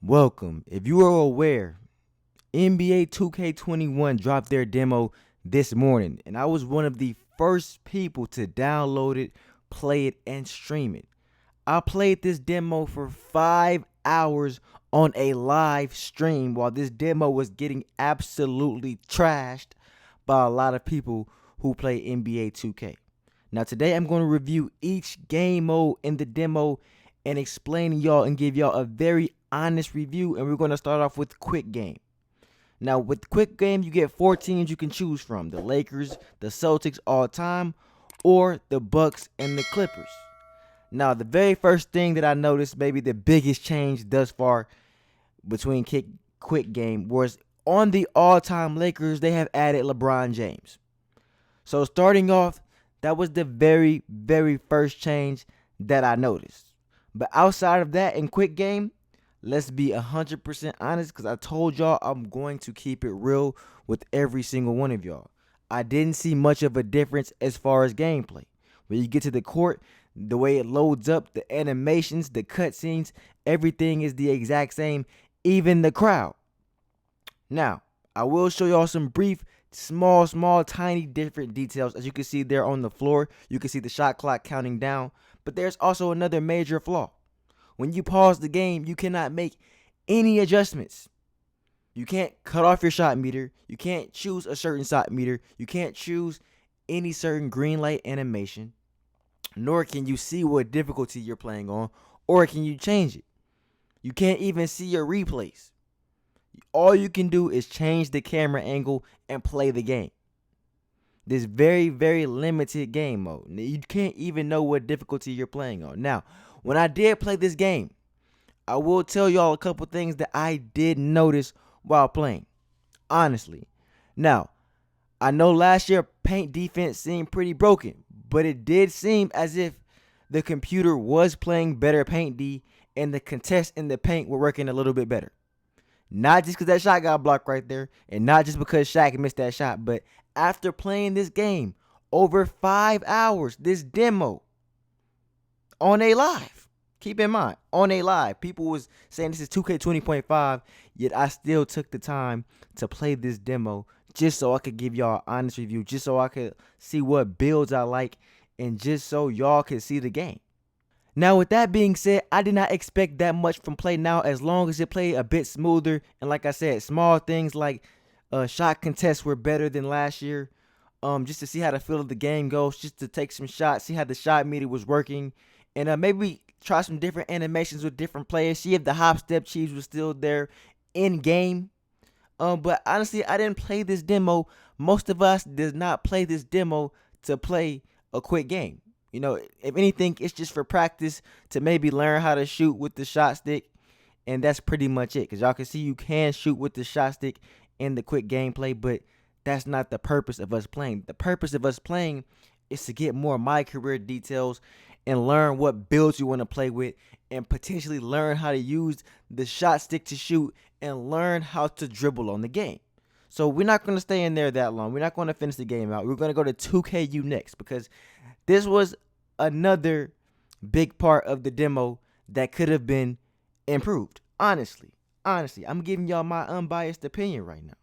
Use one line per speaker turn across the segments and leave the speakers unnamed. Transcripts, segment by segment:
Welcome. If you are aware, NBA 2K21 dropped their demo this morning, and I was one of the first people to download it, play it, and stream it. I played this demo for 5 hours on a live stream while this demo was getting absolutely trashed by a lot of people who play NBA 2K. Now, today I'm going to review each game mode in the demo and explain to y'all and give y'all a very honest review. And we're going to start off with quick game. Now, with quick game, you get 4 teams you can choose from: the Lakers, the Celtics all time, or the Bucks and the Clippers. Now, the very first thing that I noticed, maybe the biggest change thus far between quick game, was on the all-time Lakers, they have added LeBron James. So starting off, that was the very, very first change that I noticed. But outside of that, in quick game, let's be 100% honest, because I told y'all I'm going to keep it real with every single one of y'all. I didn't see much of a difference as far as gameplay. When you get to the court, the way it loads up, the animations, the cutscenes, everything is the exact same, even the crowd. Now, I will show y'all some brief, small, tiny different details. As you can see there on the floor, you can see the shot clock counting down. But there's also another major flaw. When you pause the game, you cannot make any adjustments. You can't cut off your shot meter. You can't choose a certain shot meter. You can't choose any certain green light animation. Nor can you see what difficulty you're playing on, or can you change it. You can't even see your replays. All you can do is change the camera angle and play the game. This very, very limited game mode. You can't even know what difficulty you're playing on. Now, when I did play this game, I will tell y'all a couple things that I did notice while playing. Honestly. Now, I know last year paint defense seemed pretty broken, but it did seem as if the computer was playing better paint D and the contests in the paint were working a little bit better. Not just because that shot got blocked right there, and not just because Shaq missed that shot, but after playing this game over 5 hours, this demo on a live. Keep in mind, on a live, people was saying this is 2K20.5, yet I still took the time to play this demo just so I could give y'all an honest review, just so I could see what builds I like, and just so y'all could see the game. Now, with that being said, I did not expect that much from play now, as long as it played a bit smoother. And like I said, small things like shot contests were better than last year. Just to see how the feel of the game goes, just to take some shots, see how the shot meter was working, and maybe try some different animations with different players, see if the hop step cheese was still there in game. But honestly, I didn't play this demo. Most of us did not play this demo to play a quick game. You know, if anything, it's just for practice to maybe learn how to shoot with the shot stick. And that's pretty much it. Because y'all can see you can shoot with the shot stick in the quick gameplay. But that's not the purpose of us playing. The purpose of us playing is to get more my career details and learn what builds you want to play with. And potentially learn how to use the shot stick to shoot. And learn how to dribble on the game. So we're not going to stay in there that long. We're not going to finish the game out. We're going to go to 2KU next, because this was another big part of the demo that could have been improved. Honestly, I'm giving y'all my unbiased opinion right now.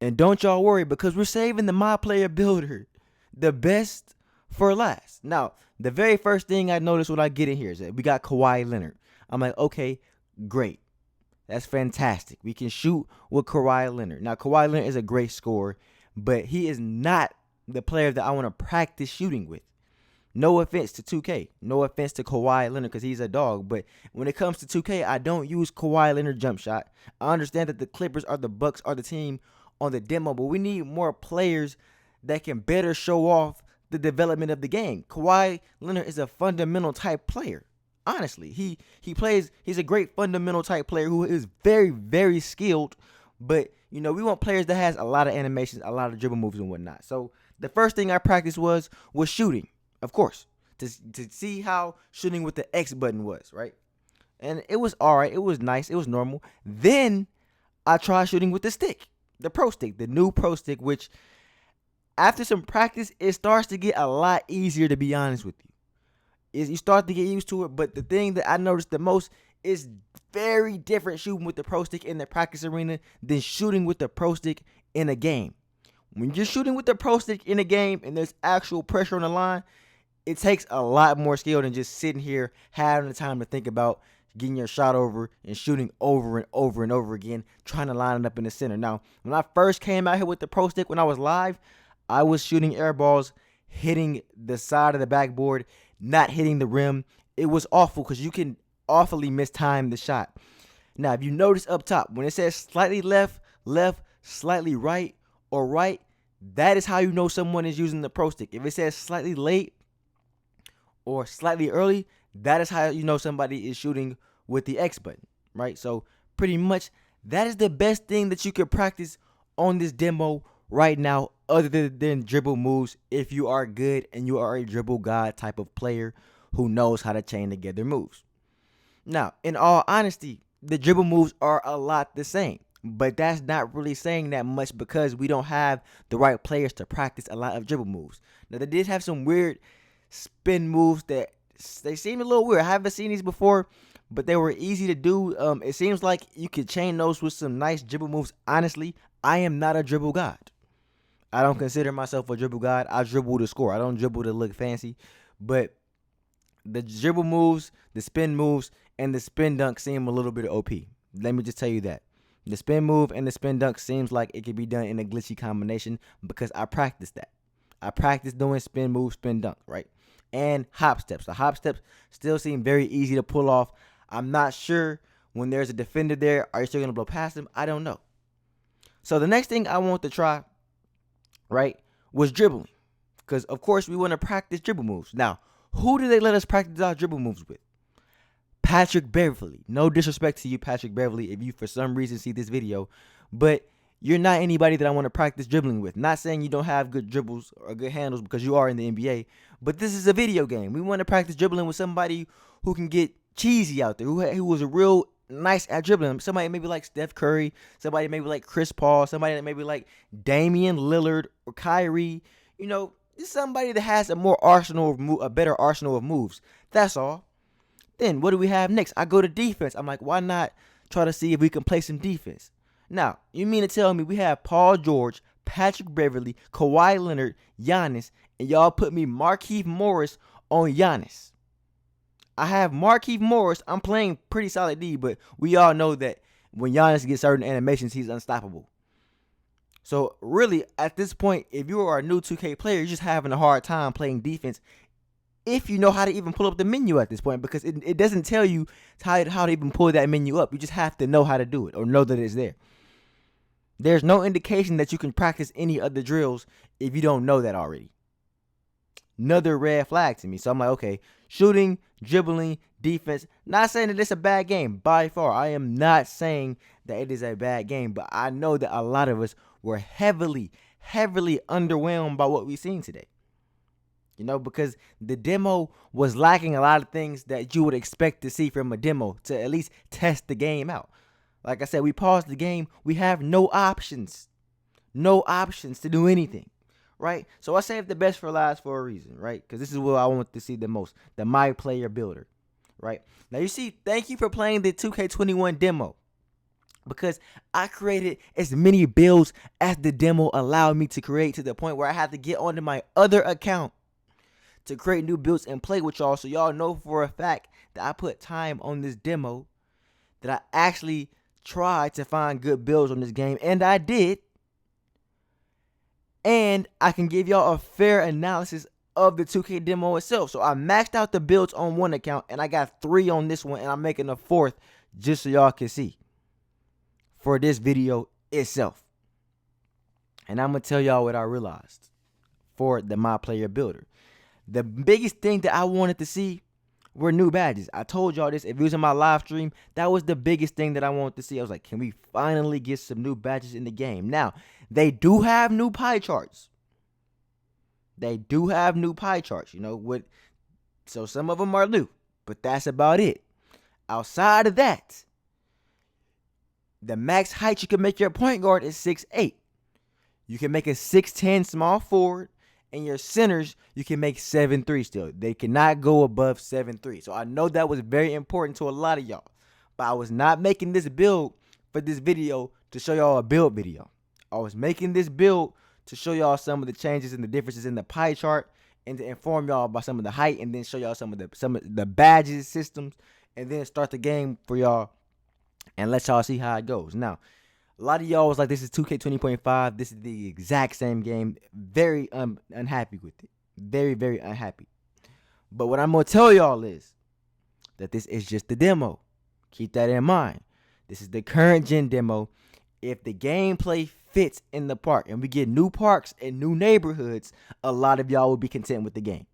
And don't y'all worry, because we're saving the My Player Builder, the best, for last. Now, the very first thing I noticed when I get in here is that we got Kawhi Leonard. I'm like, okay, great. That's fantastic. We can shoot with Kawhi Leonard. Now, Kawhi Leonard is a great scorer, but he is not the player that I want to practice shooting with. No offense to 2K. No offense to Kawhi Leonard, because he's a dog. But when it comes to 2K, I don't use Kawhi Leonard jump shot. I understand that the Clippers or the Bucks are the team on the demo, but we need more players that can better show off the development of the game. Kawhi Leonard is a fundamental type player. Honestly, he's a great fundamental type player who is very, very skilled. But, you know, we want players that has a lot of animations, a lot of dribble moves and whatnot. So the first thing I practiced was shooting, of course, to see how shooting with the X button was, right? And it was all right. It was nice. It was normal. Then I tried shooting with the stick, the pro stick, the new pro stick, which after some practice, it starts to get a lot easier, to be honest with you. is you start to get used to it. But the thing that I noticed the most is very different shooting with the pro stick in the practice arena than shooting with the pro stick in a game. When you're shooting with the pro stick in a game and there's actual pressure on the line, it takes a lot more skill than just sitting here having the time to think about getting your shot over and shooting over and over and over again, trying to line it up in the center. Now, when I first came out here with the pro stick, when I was live, I was shooting air balls, hitting the side of the backboard, not hitting the rim. It was awful because you can awfully mistime the shot. Now, if you notice up top, when it says slightly left, left, slightly right, or right, that is how you know someone is using the pro stick. If it says slightly late or slightly early, that is how you know somebody is shooting with the X button, right? So pretty much that is the best thing that you could practice on this demo right now, other than dribble moves, if you are good and you are a dribble god type of player who knows how to chain together moves. Now, in all honesty, the dribble moves are a lot the same, but that's not really saying that much because we don't have the right players to practice a lot of dribble moves. Now, they did have some weird spin moves that they seemed a little weird. I haven't seen these before, but they were easy to do. It seems like you could chain those with some nice dribble moves. Honestly, I am not a dribble god. I don't consider myself a dribble god. I dribble to score. I don't dribble to look fancy. But the dribble moves, the spin moves, and the spin dunk seem a little bit OP. Let me just tell you that. The spin move and the spin dunk seems like it could be done in a glitchy combination because I practiced that. I practiced doing spin move, spin dunk, right? And hop steps. The hop steps still seem very easy to pull off. I'm not sure when there's a defender there, are you still going to blow past him? I don't know. So the next thing I want to try, right, was dribbling. Because, of course, we want to practice dribble moves. Now, who do they let us practice our dribble moves with? Patrick Beverly. No disrespect to you, Patrick Beverly, if you for some reason see this video. But you're not anybody that I want to practice dribbling with. Not saying you don't have good dribbles or good handles because you are in the NBA. But this is a video game. We want to practice dribbling with somebody who can get cheesy out there, who was a real nice at dribbling. Somebody maybe like Steph Curry, somebody maybe like Chris Paul, somebody that maybe like Damian Lillard or Kyrie. You know, just somebody that has a better arsenal of moves. That's all. Then what do we have next? I go to defense. I'm like, why not try to see if we can play some defense? Now, you mean to tell me we have Paul George, Patrick Beverly, Kawhi Leonard, Giannis, and y'all put me Markieff Morris on Giannis? I have Markieff Morris. I'm playing pretty solid D, but we all know that when Giannis gets certain animations, he's unstoppable. So really, at this point, if you are a new 2K player, you're just having a hard time playing defense if you know how to even pull up the menu at this point, because it doesn't tell you how to even pull that menu up. You just have to know how to do it or know that it's there. There's no indication that you can practice any other drills if you don't know that already. Another red flag to me. So I'm like, okay, shooting, dribbling, defense. Not saying that it's a bad game by far. I am not saying that it is a bad game, but I know that a lot of us were heavily underwhelmed by what we've seen today. You know, because the demo was lacking a lot of things that you would expect to see from a demo to at least test the game out. Like I said, we paused the game. We have no options. No options to do anything, right? So I saved the best for last for a reason, right? Because this is what I want to see the most, the My Player Builder, right? Now, you see, thank you for playing the 2K21 demo, because I created as many builds as the demo allowed me to create, to the point where I had to get onto my other account to create new builds and play with y'all, so y'all know for a fact that I put time on this demo, that I actually tried to find good builds on this game, and I did. And I can give y'all a fair analysis of the 2K demo itself. So I maxed out the builds on one account, and I got 3 on this one, and I'm making a 4th just so y'all can see for this video itself. And I'm going to tell y'all what I realized for the My Player Builder. The biggest thing that I wanted to see were new badges. I told y'all this. If it was in my live stream, that was the biggest thing that I wanted to see. I was like, can we finally get some new badges in the game? Now, they do have new pie charts. They do have new pie charts, you know, so some of them are new, but that's about it. Outside of that, the max height you can make your point guard is 6'8". You can make a 6'10" small forward and your centers, you can make 7-3 still. They cannot go above 7-3. So I know that was very important to a lot of y'all. But I was not making this build for this video to show y'all a build video. I was making this build to show y'all some of the changes and the differences in the pie chart, and to inform y'all about some of the height, and then show y'all some of the badges systems, and then start the game for y'all and let y'all see how it goes. Now, a lot of y'all was like, this is 2K 20.5. This is the exact same game. Very unhappy with it. Very, very unhappy. But what I'm going to tell y'all is that this is just the demo. Keep that in mind. This is the current gen demo. If the gameplay fits in the park and we get new parks and new neighborhoods, a lot of y'all will be content with the game.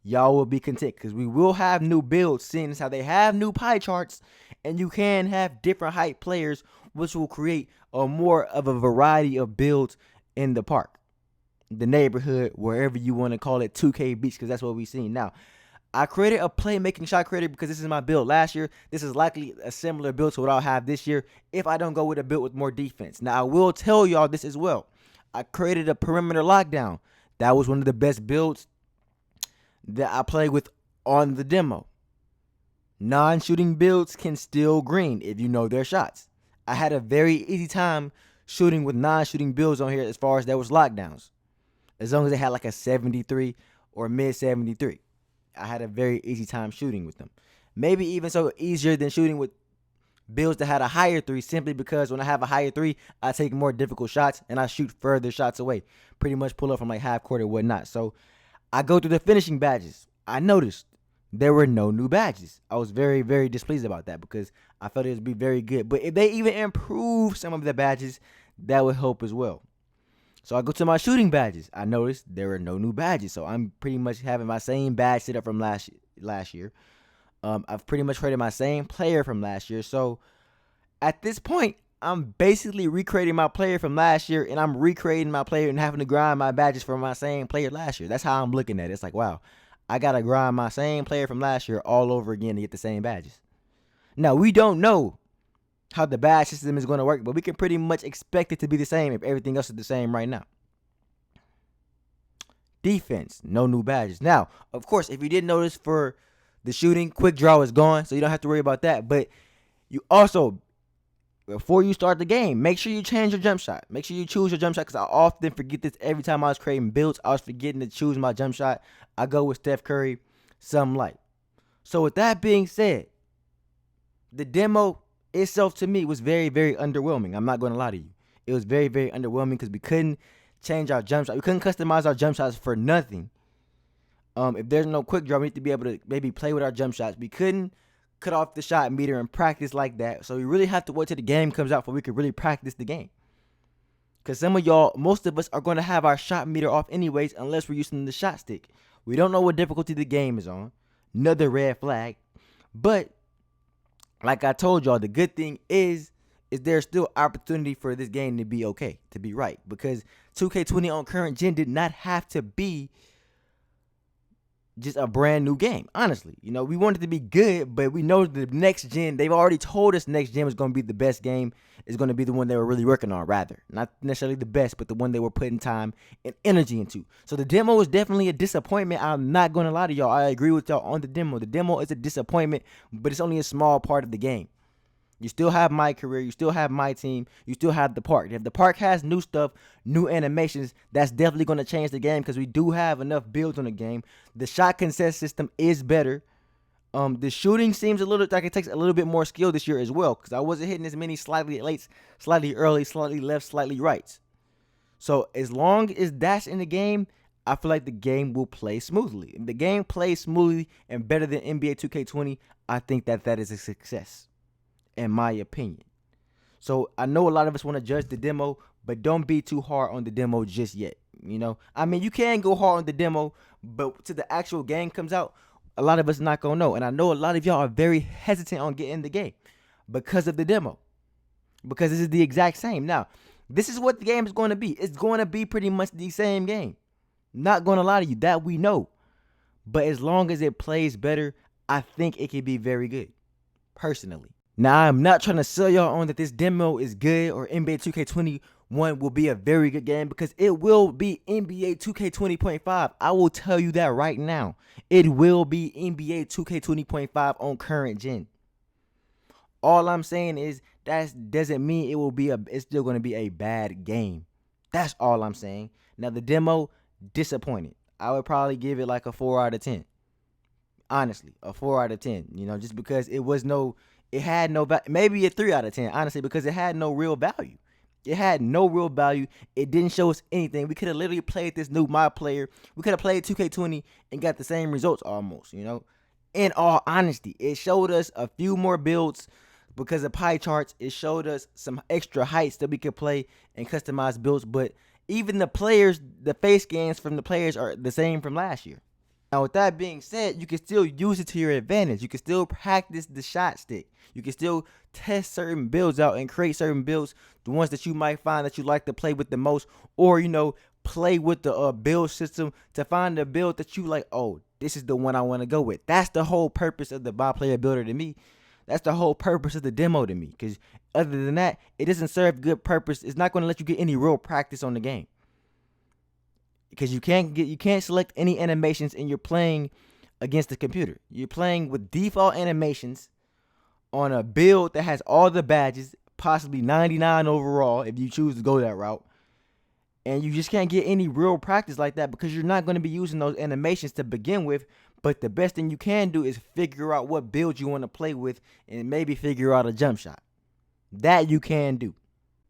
Y'all will be content because we will have new builds, seeing as how they have new pie charts, and you can have different height players, which will create a more of a variety of builds in the park, the neighborhood, wherever you want to call it, 2K Beach, because that's what we've seen. Now, I created a playmaking shot creator because this is my build last year. This is likely a similar build to what I'll have this year if I don't go with a build with more defense. Now, I will tell y'all this as well. I created a perimeter lockdown. That was one of the best builds that I played with on the demo. Non-shooting builds can still green if you know their shots. I had a very easy time shooting with non-shooting builds on here as far as there was lockdowns. As long as they had like a 73 or mid 73. I had a very easy time shooting with them. Maybe even so easier than shooting with builds that had a higher 3, simply because when I have a higher 3, I take more difficult shots and I shoot further shots away. Pretty much pull up from like half court or whatnot. So I go through the finishing badges. I noticed there were no new badges. I was very, very displeased about that because I felt it would be very good. But if they even improve some of the badges, that would help as well. So I go to my shooting badges. I noticed there are no new badges. So I'm pretty much having my same badge set up from last year. I've pretty much created my same player from last year. So at this point, I'm basically recreating my player from last year, and I'm recreating my player and having to grind my badges from my same player last year. That's how I'm looking at it. It's like, wow, I got to grind my same player from last year all over again to get the same badges. Now, we don't know how the badge system is going to work, but we can pretty much expect it to be the same if everything else is the same right now. Defense, no new badges. Now, of course, if you didn't notice, for the shooting, quick draw is gone, so you don't have to worry about that. But you also, before you start the game, make sure you change your jump shot. Make sure you choose your jump shot, because I often forget this every time I was creating builds. I was forgetting to choose my jump shot. I go with Steph Curry, some light. So with that being said, the demo itself to me was very, very underwhelming. I'm not going to lie to you. It was very, very underwhelming because we couldn't change our jump shot. We couldn't customize our jump shots for nothing. If there's no quick draw, we need to be able to maybe play with our jump shots. We couldn't cut off the shot meter and practice like that. So we really have to wait till the game comes out before we can really practice the game. Because some of y'all, most of us are going to have our shot meter off anyways unless we're using the shot stick. We don't know what difficulty the game is on. Another red flag. But like I told y'all, the good thing is there's still opportunity for this game to be okay, to be right. Because 2K20 on current gen did not have to be just a brand new game, honestly. You know, we want it to be good, but we know the next gen, they've already told us next gen was going to be the best game. Is going to be the one they were really working on, rather. Not necessarily the best, but the one they were putting time and energy into. So the demo is definitely a disappointment. I'm not going to lie to y'all. I agree with y'all on the demo. The demo is a disappointment, but it's only a small part of the game. You still have my career. You still have my team. You still have the park. If the park has new stuff, new animations, that's definitely going to change the game because we do have enough builds on the game. The shot contest system is better. The shooting seems a little like it takes a little bit more skill this year as well because I wasn't hitting as many slightly late, slightly early, slightly left, slightly rights. So as long as that's in the game, I feel like the game will play smoothly. If the game plays smoothly and better than NBA 2K20, I think that is a success, in my opinion. So I know a lot of us want to judge the demo, but don't be too hard on the demo just yet. You know, I mean, you can go hard on the demo, but till the actual game comes out, a lot of us not gonna know. And I know a lot of y'all are very hesitant on getting the game because of the demo, because this is the exact same. Now, this is what the game is going to be. It's going to be pretty much the same game. Not gonna lie to you, that we know. But as long as it plays better, I think it can be very good, personally. Now, I'm not trying to sell y'all on that this demo is good or NBA 2K20 one will be a very good game because it will be NBA 2K20.5. I will tell you that right now. It will be NBA 2K20.5 on current gen. All I'm saying is that doesn't mean it's still going to be a bad game. That's all I'm saying. Now the demo, disappointed. I would probably give it like a 4 out of 10. Honestly, a 4 out of 10. Just because it had no, maybe a 3 out of 10. Honestly, because it had no real value. It had no real value. It didn't show us anything. We could have literally played this new My Player. We could have played 2K20 and got the same results almost. In all honesty, it showed us a few more builds because of pie charts. It showed us some extra heights that we could play and customize builds. But even the players, the face scans from the players are the same from last year. Now, with that being said, you can still use it to your advantage. You can still practice the shot stick. You can still test certain builds out and create certain builds, the ones that you might find that you like to play with the most, or play with the build system to find the build that you like. Oh, this is the one I want to go with. That's the whole purpose of the by player builder to me. That's the whole purpose of the demo to me. Because other than that, it doesn't serve good purpose. It's not going to let you get any real practice on the game. Because you can't select any animations and you're playing against the computer. You're playing with default animations on a build that has all the badges, possibly 99 overall if you choose to go that route. And you just can't get any real practice like that because you're not going to be using those animations to begin with. But the best thing you can do is figure out what build you want to play with and maybe figure out a jump shot. That you can do.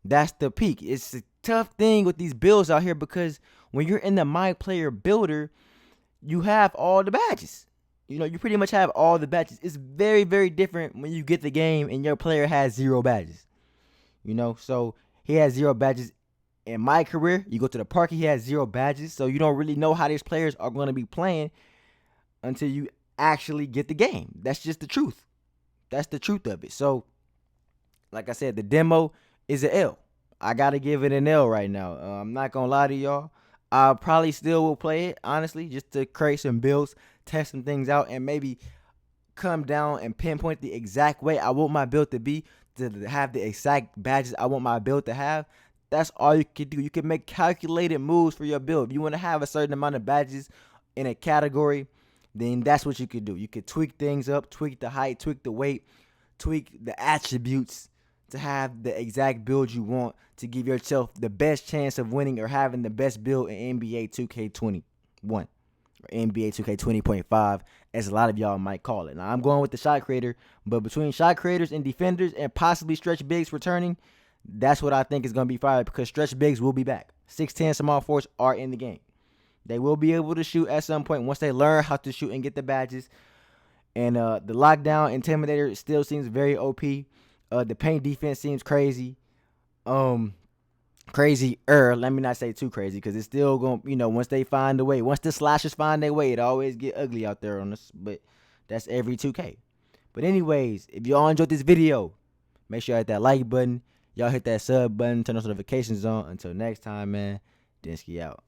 That's the peak. It's a tough thing with these builds out here because when you're in the My Player builder, you have all the badges. You pretty much have all the badges. It's very, very different when you get the game and your player has 0 badges. So he has 0 badges. In my career, you go to the park, he has 0 badges. So you don't really know how these players are going to be playing until you actually get the game. That's just the truth. That's the truth of it. So, like I said, the demo is an L. I got to give it an L right now. I'm not going to lie to y'all. I probably still will play it, honestly, just to create some builds, test some things out, and maybe come down and pinpoint the exact way I want my build to be, to have the exact badges I want my build to have. That's all you can do. You can make calculated moves for your build. If you want to have a certain amount of badges in a category, then that's what you could do. You could tweak things up, tweak the height, tweak the weight, tweak the attributes to have the exact build you want to give yourself the best chance of winning or having the best build in NBA 2K21 or NBA 2K20.5, as a lot of y'all might call it. Now, I'm going with the shot creator, but between shot creators and defenders and possibly stretch bigs returning, that's what I think is going to be fire because stretch bigs will be back. 6'10" small forwards are in the game. They will be able to shoot at some point once they learn how to shoot and get the badges. And the lockdown intimidator still seems very OP. The paint defense seems crazy. Crazier. Let me not say too crazy because it's still going to, once they find a way, once the slashers find their way, it always get ugly out there on us. But that's every 2K. But anyways, if y'all enjoyed this video, make sure you hit that like button. Y'all hit that sub button, turn those notifications on. Until next time, man, Dinsky out.